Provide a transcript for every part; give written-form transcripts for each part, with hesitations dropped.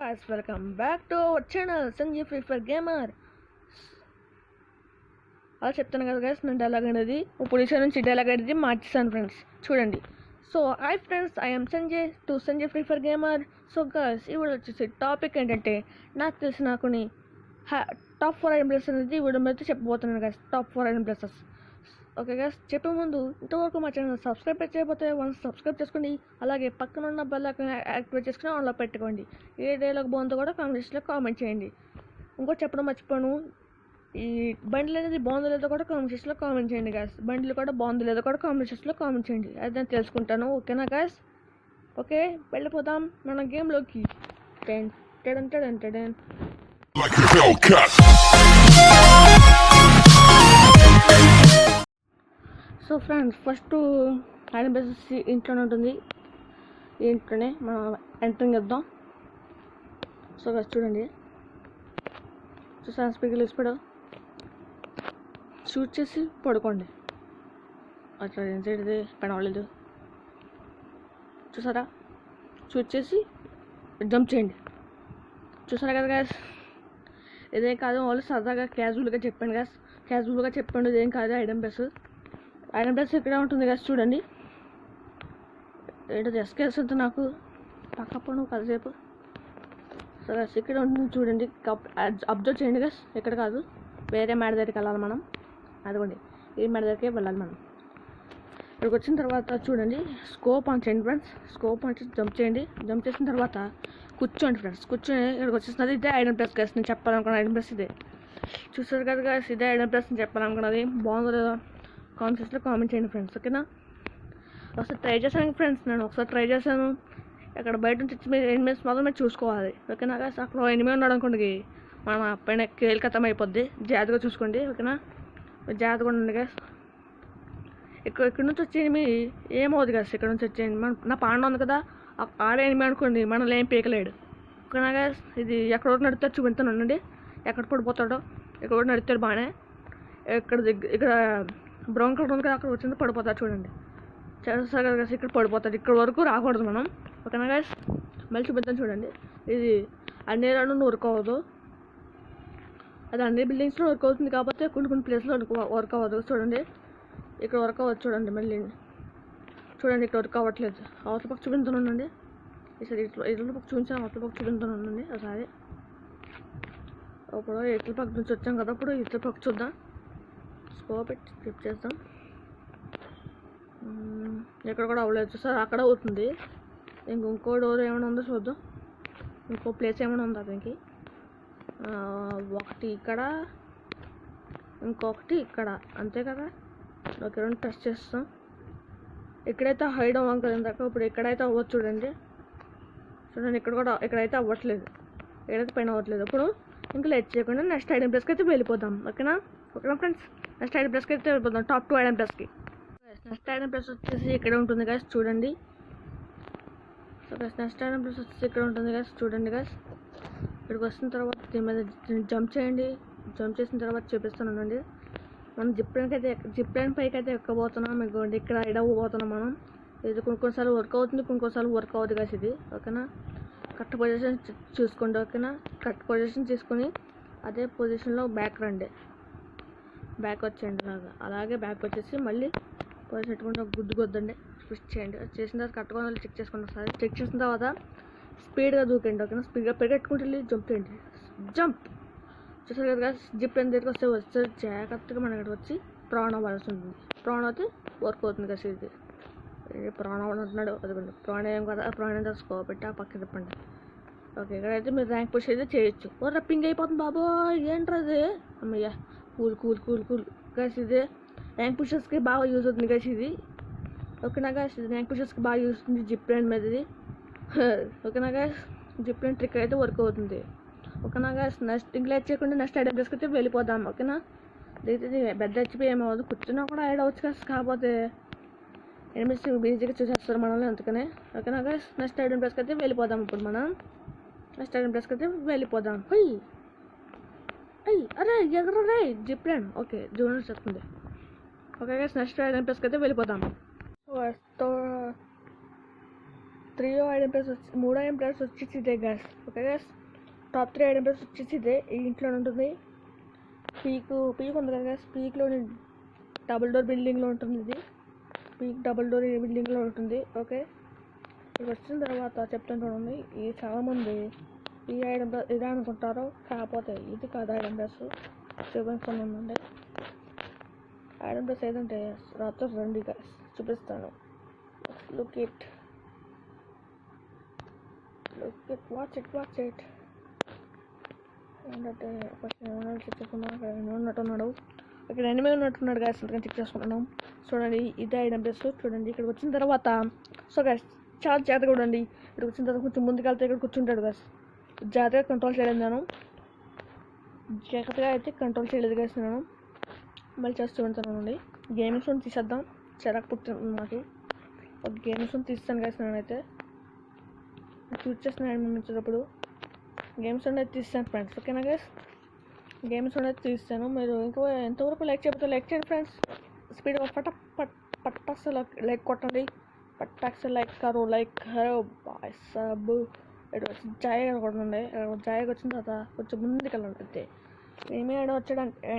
Guys, welcome back to our channel Sanjay Free Fire Gamer. అలా చెప్తాను కదా guys, నేను డైలాగ్ అనేది ఇప్పుడు ఈసారి నుంచి డైలాగ్ అనేది మార్చేసాను ఫ్రెండ్స్. చూడండి. So hi friends, I'm Sanjay Free Fire gamer. So guys, ఇప్పుడు వచ్చేసి టాపిక్ ఏంటంటే నాకు తెలిసిన కొన్ని టాప్ 4 ఐడెన్ ప్లేసెస్ అనేది వీడియో మీద చెప్పబోతున్నాను guys. Top 4 hidden places. Okay guys, చెప్పే ముందు ఇంతవరకు మా ఛానల్ సబ్స్క్రైబ్ చేయకపోతే సబ్స్క్రైబ్ చేసుకోండి. అలాగే పక్కన ఉన్న బెల్ ఐకాన్ యాక్టివేట్ చేసుకుని ఆన్లో పెట్టుకోండి. ఏ డైలాగ్ బాగుందో కూడా కామెంట్స్లో కామెంట్ చేయండి. ఇంకోటి చెప్పడం మర్చిపోయాను, ఈ బండిల్ అనేది బాగుందో లేదో కూడా కామెంట్ సెక్షన్లో కామెంట్ చేయండి గాయస్. బండిల్ కూడా బాగుందో లేదో కూడా కామెంట్ సెక్షన్లో కామెంట్ చేయండి, అది నేను తెలుసుకుంటాను. ఓకేనా గాయస్? ఓకే, వెళ్ళిపోదాం మన గేమ్లోకి. So friends, first hidden places ఇంట్లోనే ఉంటుంది. ఇంట్లోనే మనం ఎంటరింగ్ ఇద్దాం. సో గాయస్ చూడండి, చూసాను స్పీకర్లు ఇస్తాడు. షూట్ చేసి పడుకోండి. అట్లా ఏంటంటే పని అవ్వలేదు, చూసారా? షూట్ చేసి జంప్ చేయండి. చూసారా కదా గ్యాస్? ఇదేం కాదు, వాళ్ళు సరదాగా క్యాజువల్గా చెప్పాను గ్యాస్. క్యాజువల్గా చెప్పండి, ఇదేం కాదు. ఐడెన్ ప్లస్ ఇక్కడ ఉంటుంది గ్యాస్. చూడండి, ఏంటో ఎస్కేస్ ఉంటుంది నాకు పక్కపడు కాసేపు. సో గ్యాస్ ఇక్కడ ఉంటుంది చూడండి, అబ్జర్వ్ చేయండి గ్యాస్. ఇక్కడ కాదు, వేరే మేడ దగ్గరికి వెళ్ళాలి మనం. అదిగోండి, ఈ మేడ దగ్గరికి వెళ్ళాలి మనం. ఇక్కడికి వచ్చిన తర్వాత చూడండి, స్కోప్ ఆన్ చేయండి ఫ్రెండ్స్. స్కోప్ ఆన్ చేసి జంప్ చేయండి. జంప్ చేసిన తర్వాత కూర్చోండి ఫ్రెండ్స్. కూర్చొని ఇక్కడికి వచ్చేసినది ఇదే ఐడెన్ ప్లస్ గ్యాస్. నేను చెప్పాలనుకున్న ఐడెన్ ప్లస్ ఇదే. చూసారు కదా గ్యాస్, ఇదే ఐడెన్ ప్లస్ నేను చెప్పాలనుకున్నది. బాగుందో లేదో కామెంట్స్లో కామెంట్ చేయండి ఫ్రెండ్స్. ఓకేనా? ఒకసారి ట్రై చేశాను ఫ్రెండ్స్, నేను ఒకసారి ట్రై చేశాను. అక్కడ బయట నుంచి మీరు ఎనిమిస్ మాత్రం మీరు చూసుకోవాలి. ఓకేనా గ్యాస్? అక్కడ ఎనిమిది ఉన్నాడు అనుకోండి, మనం పైన కేలికతం అయిపోద్ది. జాగ్రత్తగా చూసుకోండి. ఓకేనా? జాగ్రత్తగా ఉండండి గ్యాస్. ఇక్కడ నుంచి వచ్చేయండి, ఏమవుతుంది గ్యాస్. ఇక్కడ నుంచి వచ్చేయండి, నా పాండ ఉంది కదా, ఆడే ఎనిమిది అనుకోండి, మనల్ని ఏం పీకలేడు. ఓకేనా గ్యాస్? ఇది ఎక్కడ ఒకటి నడుస్తాడు చూపిస్తాను ఉండండి. ఎక్కడ పడిపోతాడో ఇక్కడ ఒకటి నడుస్తాడు బాగానే. ఇక్కడ బ్రౌన్ కలర్ ఉంది కదా, అక్కడ వచ్చింది పడిపోతాడు చూడండి. చేస్తారు కదా గ్యాస్, ఇక్కడ పడిపోతాడు. ఇక్కడ వరకు రాకూడదు మనం. ఓకేనా గ్యాస్? మళ్ళీ చూపిస్తాను చూడండి. ఇది అన్ని రెండు వర్క్ అవ్వదు, అది అన్ని బిల్డింగ్స్లో వర్క్ అవుతుంది. కాకపోతే కొన్ని ప్లేస్లో వర్క్ అవ్వదు. చూడండి, ఇక్కడ వర్క్ అవ్వదు. చూడండి, మళ్ళీ చూడండి, ఇక్కడ వర్క్ అవ్వట్లేదు. అవతల పక్క చూపించానండి. ఈసారి ఇట్ల పక్క చూపించాను, అవతల పక్క చూపించానండి. ఒకసారి ఇప్పుడు ఇట్ల పక్క నుంచి వచ్చాం కదా, ఇప్పుడు ఇట్ల పక్క చూద్దాం. స్కోప్ పెట్టి క్లిక్ చేద్దాం. ఇక్కడ కూడా అవ్వలేదు సార్, అక్కడ అవుతుంది. ఇంకో డోర్ ఏమైనా ఉందో చూద్దాం. ఇంకో ప్లేస్ ఏమైనా ఉందా దీనికి? ఒకటి ఇక్కడ, ఇంకొకటి ఇక్కడ, అంతే కదా. ఓకే, రెండు టెస్ట్ చేస్తాం. ఇక్కడైతే హైడ్ అవ్వం కదా ఇందాక, ఇప్పుడు ఎక్కడైతే అవ్వచ్చు చూడండి. ఇక్కడైతే అవ్వట్లేదు, ఎక్కడైతే పైన అవ్వట్లేదు. ఇప్పుడు ఇంకా లేట్ చేయకుండా నెక్స్ట్ ఐడెన్ ప్లేస్కి అయితే వెళ్ళిపోదాం. ఓకేనా ఫ్రెండ్స్? నెక్స్ట్ ఐడెన్ ప్లేస్కి అయితే వెళ్ళిపోదాం, టాప్ 2 ఐడెన్ ప్లేస్కి. నెక్స్ట్ ఐడెన్ ప్లేస్ వచ్చేసి ఇక్కడ ఉంటుంది గాయస్, చూడండి. సో నెక్స్ట్ ఐడెన్ ప్లేస్ వచ్చేసి ఇక్కడ ఉంటుంది గాయస్, చూడండి గాయస్. ఇక్కడికి వచ్చిన తర్వాత దీని మీద జంప్ చేయండి. జంప్ చేసిన తర్వాత చూపిస్తానండి. మనం జిప్ లైన్ పైకి అయితే ఎక్కబోతున్నాం. మీకు ఇక్కడ ఇడవబోతున్నాం మనం. ఇది కొన్నిసార్లు వర్క్ అవుతుంది, కొన్నిసార్లు వర్క్ అవుతుంది గాయస్ ఇది. ఓకేనా? కరెక్ట్ పొజిషన్ చూసుకోండి. ఓకేనా? కరెక్ట్ పొజిషన్ తీసుకొని అదే పొజిషన్లో బ్యాక్ రండి. బ్యాక్ వచ్చేయండి అలాగే బ్యాక్ వచ్చేసి మళ్ళీ పొజిషన్ పెట్టుకుంటే గుద్దు కొద్దండి. స్విచ్ చేయండి. చేసిన తర్వాత కరెక్ట్గా చెక్ చేసుకోండి. ఒకసారి చెక్ చేసిన తర్వాత స్పీడ్గా దూకండి. ఓకేనా? స్పీడ్గా పెట్టుకుంటే జంప్ చేయండి. జంప్ చూసారు కదా, జిప్ లైన్ దగ్గరికి వస్తే జాగ్రత్తగా మన ఇక్కడ వచ్చి ప్రాణం అవ్వాల్సి ఉంటుంది. ప్రాణం అయితే వర్క్ అవుతుంది కదా. ఇది ప్రాణం అంటున్నాడు, అదిగోండి. ప్రాణాయం కదా, ప్రాణాయం తర్వాత స్కోప్ పెట్టి ఆ పక్కన తిప్పండి. ఓకే, ఇక్కడైతే మీరు ర్యాంక్ పుష్ అయితే చేయొచ్చు. ఓ రప్పింగ్ అయిపోతుంది బాబో, ఏంట్రా అది? అమ్మయ్యా, కూల్ గైస్. ఇది ర్యాంక్ పుషర్స్కి బాగా యూజ్ అవుతుంది గైస్ ఇది. ఓకేనా గైస్? ఇది ర్యాంక్ పుషర్స్కి బాగా యూజ్ అవుతుంది జిప్ లైన్ మీద ఇది. ఓకేనా గైస్? జిప్ లైన్ ట్రిక్ అయితే వర్క్ అవుతుంది. ఓకేనా గైస్? నెక్స్ట్ ఇంకా లేట్ చేయకుండా నెక్స్ట్ ఐడెన్ ప్లేస్కి అయితే వెళ్ళిపోదాం. ఓకేనా? ఇది పెద్ద హెచ్పి ఏమవుతుంది, కూర్చున్నా కూడా యాడ్ అవచ్చు కదా. కాకపోతే ఎనిమిస్ ఈజీగా చూసేస్తారు మనల్ని, అందుకనే. ఓకేనా గైస్? నెక్స్ట్ ఐడెన్ ప్లేస్కి అయితే వెళ్ళిపోదాం. ఇప్పుడు మనం నెక్స్ట్ ఐడెన్ ప్లేస్కి అయితే వెళ్ళిపోదాం. అరే ఎగరే జిప్ లైన్. ఓకే, జూనియర్స్ వస్తుంది. ఓకే గైస్, నెక్స్ట్ ఐడెన్ ప్లేస్కి అయితే వెళ్ళిపోదాం. త్రీ ఐడెం ప్లస్ వచ్చి 3 ఐడెం ప్లస్ వచ్చేసి ఇదే guys. Okay guys, top 3 hidden places వచ్చేసి ఇదే. ఈ ఇంట్లో ఉంటుంది. పీక్ ఉంది కదా గ్యాస్, పీక్లోని డబుల్ డోర్ బిల్డింగ్లో ఉంటుంది. ఇది పీక్ డబుల్ డోర్ బిల్డింగ్లో ఉంటుంది. ఓకే, ఇది వచ్చిన తర్వాత చెప్తాను చూడండి. ఈ చాలామంది ఈ ఐడెం ప్లస్ ఇదే అనుకుంటారు, కాకపోతే ఇది కాదు ఐడెం ప్లస్. చూపిస్తాను ఉందండి. ఐడెం ప్లస్ ఏదంటే రాత్రి రండి గ్యాస్ చూపిస్తాను. Look it watch it. ఏంటంటే ఫస్ట్ చెక్ చేసుకున్నాను. అక్కడ ఉన్నట్టున్నాడు, ఇక్కడ ఎనిమిది ఉన్నట్టున్నాడు గ్యాస్, అందుకని చెక్ చేసుకున్నాను. చూడండి ఇదే ఐడెం ప్లస్. చూడండి ఇక్కడికి వచ్చిన తర్వాత సో గ్యాస్ చాలా జాగ్రత్తగా చూడండి. ఇక్కడికి వచ్చిన తర్వాత కొంచెం ముందుకు ఇక్కడ కూర్చుంటాడు గ్యాస్. జాగ్రత్తగా కంట్రోల్ చేయలేదు నేను, జాగ్రత్తగా అయితే కంట్రోల్ చేయలేదు గ్యాస్ నేను. మళ్ళీ చేస్తూ ఉంటానండి. గేమింగ్ ఫోన్ తీసేద్దాం, చిరాకు పుట్టింది నాకు. ఒక గేమింగ్ ఫోన్ తీస్తాను గ్యాస్ నేనైతే. చూస్ చేస్తున్నాను పంపించేటప్పుడు గేమ్స్ అనేది తీస్తాను ఫ్రెండ్స్. ఓకేనా గైస్, గేమ్స్ అనేది తీస్తాను. మీరు ఇంకా ఎంతవరకు లైక్ చేయకపోతే లైక్ చేయండి ఫ్రెండ్స్. స్పీడ్గా పట్టాక్స్ లైక్ కొట్టండి. పట్టాక్స్ లైక్ కరో బాయ్ సబ్. ఇటు వచ్చి జాయిగా కొట్టండి. జాయిగా వచ్చిన తర్వాత కొంచెం ముందుకు వెళ్ళండి. అంతే ఎనిమిది వచ్చాడంటే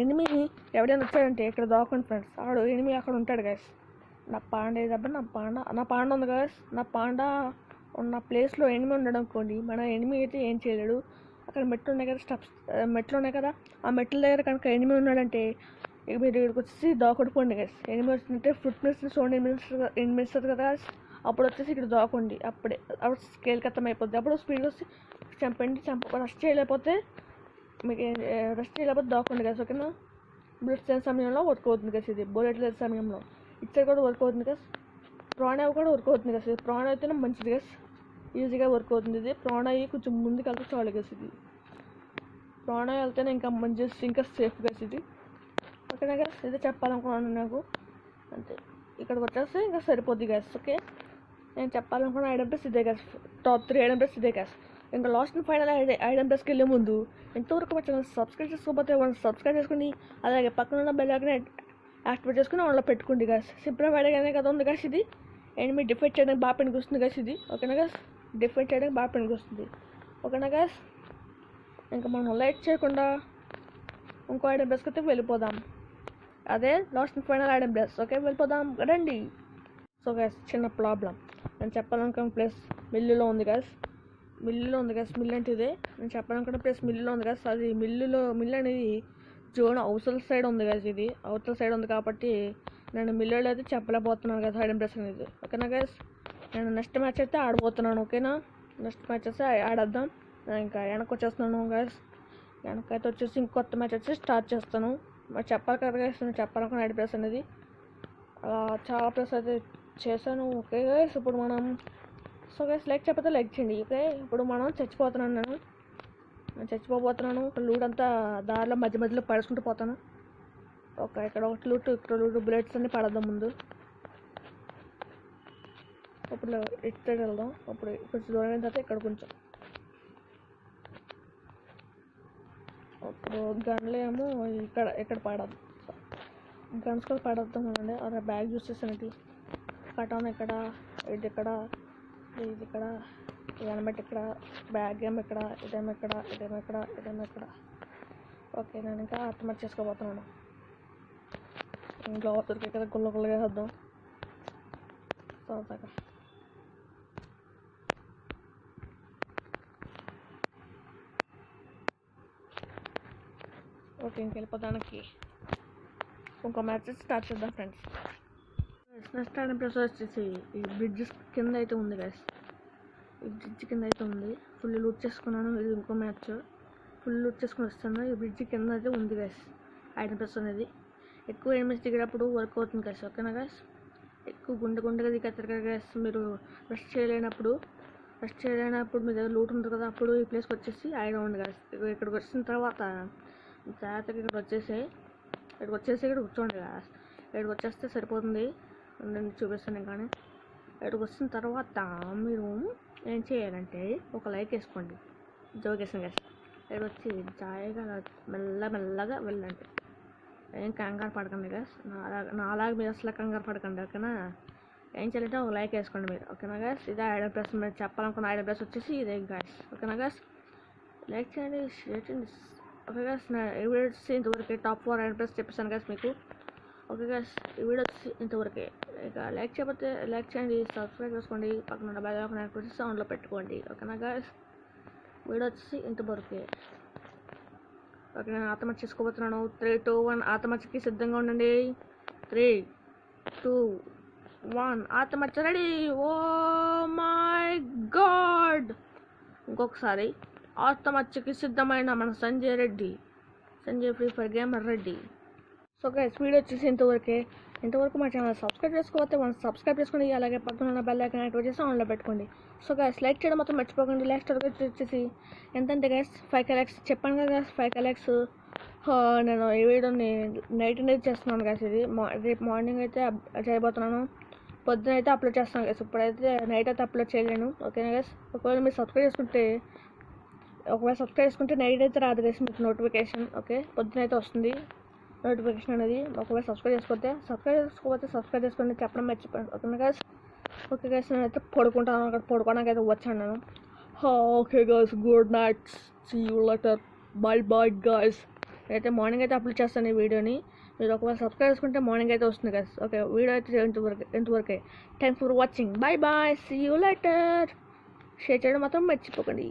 ఎనిమిది ఎవడైనా వచ్చాడంటే ఇక్కడ దాక్కండి ఫ్రెండ్స్. ఆడు ఎనిమిది అక్కడ ఉంటాడు గైస్. నా పాండా ఏదబ్బా, నా పాండా ఉంది గైస్. నా పాండా ఉన్న ప్లేస్లో ఎనిమిది ఉండడం అనుకోండి, మన ఎనిమిది అయితే ఏం చేయలేడు. అక్కడ మెట్లు ఉన్నాయి కదా, మెట్లు ఉన్నాయి కదా, ఆ మెట్ల దగ్గర కనుక ఎనిమిది ఉన్నాడంటే మీరు ఇక్కడికి వచ్చేసి దాకొడిపోండి గైస్. ఎనిమిది వచ్చిందంటే ఫుట్ మినిట్స్ చూడండి, ఎనిమిది ఇస్తుంది కదా, అప్పుడు వచ్చేసి ఇక్కడ దాకోండి. అప్పుడు స్కేల్ కథం అయిపోద్ది. అప్పుడు స్పీడ్ వచ్చి చంపండి. రష్ చేయలేకపోతే మీకు దాకోండి గైస్. ఓకేనా, బుల్లెట్స్ లేని సమయంలో వర్క్ అవుతుంది గైస్. ఇది బుల్లెట్ లేని సమయంలో ఇచ్చే కూడా వర్క్ అవుతుంది గైస్. ప్రాణాయి కూడా వర్క్ అవుతుంది గైస్. ఇది ప్రాణ అయితేనే మంచిది గైస్, ఈజీగా వర్క్ అవుతుంది. ఇది ప్రాణ అయ్యి కొంచెం ముందుకు వెళ్తే చాలు గైస్. ఇది ప్రాణ వెళ్తేనే ఇంకా మంచి, ఇంకా సేఫ్ గైస్ ఇది. ఓకేనా గైస్, ఇదే చెప్పాలనుకున్నాను నాకు. అంతే, ఇక్కడికి వచ్చేస్తే ఇంకా సరిపోద్ది గ్యాస్. ఓకే, నేను చెప్పాలనుకున్న ఐడెం ప్లస్ ఇదే గ్యాస్. టాప్ 3 ఐడెం ప్లస్ ఇదే గ్యాస్. ఇంకా లాస్ట్ అండ్ ఫైనల్ ఐడెం ప్లస్కి వెళ్ళే ముందు ఎంతవరకు వచ్చాను సబ్స్క్రైబ్ చేసుకోకపోతే సబ్స్క్రైబ్ చేసుకుని, అలాగే పక్కన ఉన్న బెల్ ఐకాన్ యాక్టివేట్ చేసుకుని ఆన్లో పెట్టుకోండి గ్యాస్. సింపుల్గా వాడగానే కదా ఉంది గ్యాస్. ఇది ఎనిమి డిఫెక్ట్ చేయడానికి బాగా పనికి వస్తుంది గ్యాస్. ఇది ఓకేనా గ్యాస్, డిఫెక్ట్ చేయడానికి బాగా పనికి వస్తుంది. ఓకేనా గ్యాస్, ఇంకా మనం లైట్ చేయకుండా ఇంకో ఐడెం ప్లస్కి అయితే వెళ్ళిపోదాం. అదే last and final hidden places. Okay, వెళ్ళిపోదాం రండి. సో గ్యాస్, చిన్న ప్రాబ్లం. నేను చెప్పాలనుకున్న ప్లేస్ మిల్లులో ఉంది గ్యాస్. మిల్ అంటే ఇదే నేను చెప్పాలనుకున్న ప్లేస్ మిల్లులో ఉంది గ్యాస్. అది మిల్లు అనేది జోన్ అవతల సైడ్ ఉంది గ్యాస్. ఇది అవతల సైడ్ ఉంది కాబట్టి నేను మిల్లులో అయితే చెప్పలేకపోతున్నాను కదా ఐడెం ప్లస్ అనేది. ఓకేనా గ్యాస్, నేను నెక్స్ట్ మ్యాచ్ అయితే ఆడబోతున్నాను. ఓకేనా, నెక్స్ట్ మ్యాచ్ అయితే ఆడేద్దాం. నేను ఇంకా వెనక్కి వచ్చేస్తున్నాను గ్యాస్. వెనకైతే వచ్చేసి ఇంకొత్త మ్యాచ్ వచ్చి స్టార్ట్ చేస్తాను. మరి చెప్పాలి కదా గైస్, నేను చెప్పాలనుకున్న ఐడి ప్లేస్ అనేది అలా చాలా ప్లేస్ అయితే చేశాను. ఓకే గైస్, ఇప్పుడు మనం సో గైస్ లైక్ చెప్పతే లైక్ చేయండి. ఓకే, ఇప్పుడు మనం చచ్చిపోతున్నాను. నేను చచ్చిపోతున్నాను. ఒక లూట్ అంతా దారిలో మధ్యలో పడుచుకుంటూ పోతాను. ఓకే, ఇక్కడ ఒకటి లూట్, ఇక్కడ లూట్, బుల్లెట్స్ అన్ని పడద్దాం ముందు. ఇప్పుడు ఇటు వెళ్దాం. అప్పుడు కొంచెం దూరం అయిన తర్వాత ఇక్కడ కొంచెం ఇప్పుడు గన్లు ఏమో ఇక్కడ పడద్దు. గన్స్ కూడా పడద్దాం అండి. అదే బ్యాగ్ యూస్ చేసాను. కటాన్ ఇక్కడ, ఇది ఇక్కడ, హెల్మెట్ ఇక్కడ, బ్యాగ్ ఏమో ఇక్కడ, ఇదేమో ఇక్కడ. ఓకే, నేను ఇంకా అర్థమట్ చేసుకోబోతున్నాను. ఇంట్లో దొరికే కదా గుల్లగా వేద్దాం సరదాగా. ఓకే, ఇంకెళ్ళిపోదానికి ఇంకో మ్యాచ్ స్టార్ట్ చేద్దాం ఫ్రెండ్స్. నెక్స్ట్ ఐడెం ప్లస్ వచ్చేసి ఈ బ్రిడ్జ్ కింద అయితే ఉంది గైస్. ఈ బ్రిడ్జ్ కింద అయితే ఉంది. ఫుల్ లూట్ చేసుకున్నాను. ఇది ఇంకో మ్యాచ్ ఫుల్ లూట్ చేసుకుని వస్తాను. ఈ బ్రిడ్జ్ కింద అయితే ఉంది గైస్ ఐడెం ప్లస్ అనేది. ఎక్కువ ఎనిమిస్ దిగేటప్పుడు వర్క్ అవుతుంది గైస్. ఓకేనా గైస్, ఎక్కువ గుండెగా దిగేస్తారు గైస్. మీరు రష్ చేయలేనప్పుడు మీ దగ్గర లూట్ ఉంటుంది కదా, అప్పుడు ఈ ప్లేస్కి వచ్చేసి ఐడెం ఉంది గైస్. ఇక్కడికి వచ్చిన తర్వాత జాగ్రత్తగా ఇక్కడ వచ్చేసి ఇక్కడ కూర్చోండి గైస్. ఇక్కడికి వచ్చేస్తే సరిపోతుంది. నేను చూపిస్తాను. కానీ ఇక్కడికి వచ్చిన తర్వాత మీరు ఏం చేయాలంటే ఒక లైక్ వేసుకోండి. జోకేసాను గైస్. ఇక్కడ వచ్చి జాయిగా మెల్లగా వెళ్ళండి. ఏం కంగారు పడకండి గైస్. నాలాగా మీరు అసలు కంగారు పడకండి. ఓకేనా, ఏం చేయాలంటే ఒక లైక్ వేసుకోండి మీరు, ఓకేనా గైస్. ఇదే ఐడల్ ప్లస్, మీరు చెప్పాలనుకున్న ఐడల్ ప్లస్ వచ్చేసి ఇదే గైస్, ఓకేనా గైస్. లైక్ చేయండి, షేర్ చేయండి. ఓకే గైస్, నా ఈ వీడియో వచ్చేసి ఇంతవరకే. టాప్ 4 ఐడల్ ప్లస్ చెప్పేసాను గైస్ మీకు. ఓకే గైస్, ఈ వీడియో వచ్చేసి ఇంతవరకే. ఇక లైక్ చేయకపోతే లైక్ చేయండి, సబ్స్క్రైబ్ చేసుకోండి, పక్కన బెల్ ఐకాన్ యాక్టివేట్ చేసి సౌండ్లో పెట్టుకోండి, ఓకేనా గైస్. వీడియో వచ్చేసి ఇంతవరకే. ఓకే, నేను ఆత్మహత్య చేసుకోబోతున్నాను. 3, 2, 1 ఆత్మహత్యకి సిద్ధంగా ఉండండి. 3, 2, 1 ఆత్మహత్య రెడీ. Oh my God. ఇంకొకసారి ఆత్మహత్యకి సిద్ధమైన మన Sanjay Free Fire gamer Reddy. So guys, video వచ్చేసి ఇంతవరకు మా ఛానల్ సబ్స్క్రైబ్ చేసుకోకపోతే మనం సబ్స్క్రైబ్ చేసుకోండి, అలాగే పక్కన ఉన్న బెల్ ఐకాన్ యాక్టివేట్ చేసి ఆన్లో పెట్టుకోండి. సో గైస్, లైక్ చేయడం మాత్రం మర్చిపోకండి. లైక్ టార్గెట్ వచ్చేసి ఎంతంటే గైస్ 5K లైక్స్ చెప్పాను కదా గైస్. 5K లైక్స్ నేను ఈ వీడియోని నైట్ అనేది చేస్తున్నాను గైస్. ఇది రేపు మార్నింగ్ అయితే చేయబోతున్నాను, పొద్దున అయితే అప్లోడ్ చేస్తాను గైస్. ఇప్పుడైతే నైట్ అయితే అప్లోడ్ చేయలేను, ఓకేనా గైస్. ఒకవేళ మీరు సబ్స్క్రైబ్ చేసుకుంటే నైట్ అయితే రాదు గైస్ మీకు నోటిఫికేషన్, ఓకే. పొద్దున అయితే వస్తుంది నోటిఫికేషన్ అనేది. ఒకవేళ సబ్స్క్రైబ్ చేసుకోకపోతే సబ్స్క్రైబ్ చేసుకోండి, చెప్పడం మర్చిపోయాను, ఓకేనా గైస్. ఓకే గైస్, నేనైతే పడుకుంటాను. అక్కడ పడుకోవడానికి అయితే వచ్చాను నేను. Okay guys, good night, see you later, bye guys. నేనైతే మార్నింగ్ అయితే అప్లోడ్ చేస్తాను ఈ వీడియోని. మీరు ఒకవేళ సబ్స్క్రైబ్ చేసుకుంటే మార్నింగ్ అయితే వస్తుంది గైస్, ఓకే. వీడియో అయితే ఇంతవరకే. Thanks for watching, bye see you later. Share చేయడం మాత్రం మర్చిపోకండి.